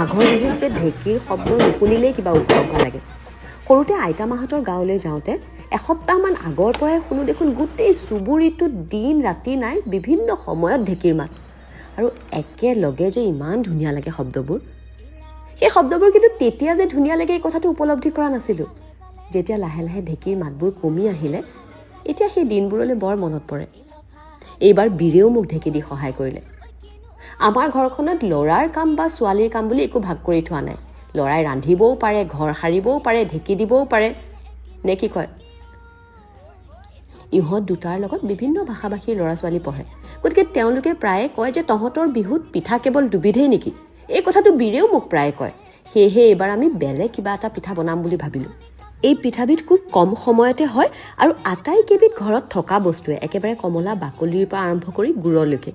মাঘৰ বিহুত যে ঢেঁকীৰ শব্দ নুশুনিলেই কিবা উৎসৱ লাগে। সৰুতে আইতামাহঁতৰ গাঁৱলৈ যাওঁতে এসপ্তাহমান আগৰ পৰাই শুনো দেখোন গোটেই চুবুৰীটোত দিন ৰাতি নাই বিভিন্ন সময়ত ঢেঁকীৰ মাত, আৰু একেলগে যে ইমান ধুনীয়া লাগে শব্দবোৰ। সেই শব্দবোৰ কিন্তু তেতিয়া যে ধুনীয়া লাগে এই কথাটো উপলব্ধি কৰা নাছিলোঁ। যেতিয়া লাহে লাহে ঢেঁকীৰ মাতবোৰ কমি আহিলে এতিয়া সেই দিনবোৰলৈ বৰ মনত পৰে। এইবাৰ বীৰেও মোক ঢেঁকী দি সহায় কৰিলে। আমাৰ ঘৰখনত ল'ৰাৰ কাম বা ছোৱালীৰ কাম বুলি একো ভাগ কৰি থোৱা নাই। ল'ৰাই ৰান্ধিবও পাৰে, ঘৰ সাৰিবও পাৰে, ঢেঁকী দিবও পাৰে, নে কি কয়? ইহঁত দুটাৰ লগত বিভিন্ন ভাষা ভাষীৰ ল'ৰা ছোৱালী পঢ়ে, গতিকে তেওঁলোকে প্ৰায়ে কয় যে তহঁতৰ বিহুত পিঠা কেৱল দুবিধেই নেকি? এই কথাটো বীৰেও মোক প্ৰায়ে কয়। সেয়েহে এইবাৰ আমি বেলেগ কিবা এটা পিঠা বনাম বুলি ভাবিলোঁ। এই পিঠাবিধ খুব কম সময়তে হয় আৰু আটাইকেইবিধ ঘৰত থকা বস্তুৱে, একেবাৰে কমলা বাকলিৰ পৰা আৰম্ভ কৰি গুড়লৈকে।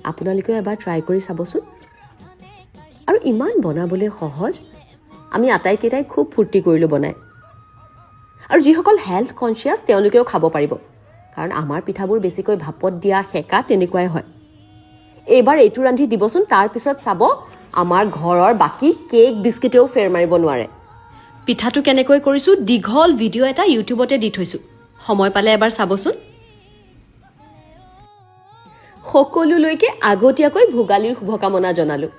আপোনালোকেও এবাৰ ট্ৰাই কৰি চাবচোন। আৰু ইমান বনাবলৈ সহজ, আমি আটাইকেইটাই খুব ফূৰ্তি কৰিলোঁ বনাই। আৰু যিসকল হেল্থ কনচিয়াছ তেওঁলোকেও খাব পাৰিব, কাৰণ আমাৰ পিঠাবোৰ বেছিকৈ ভাপত দিয়া, সেকা তেনেকুৱাই হয়। এইবাৰ এইটো ৰান্ধি দিবচোন, তাৰপিছত চাব আমাৰ ঘৰৰ বাকী কেক বিস্কিটেও ফেৰ মাৰিব নোৱাৰে। পিঠাটো কেনেকৈ কৰিছোঁ দীঘল ভিডিঅ' এটা ইউটিউবতে দি থৈছোঁ, সময় পালে এবাৰ চাবচোন। সকলোলৈকে আগতীয়াকৈ ভোগালীৰ শুভকামনা জনালোঁ।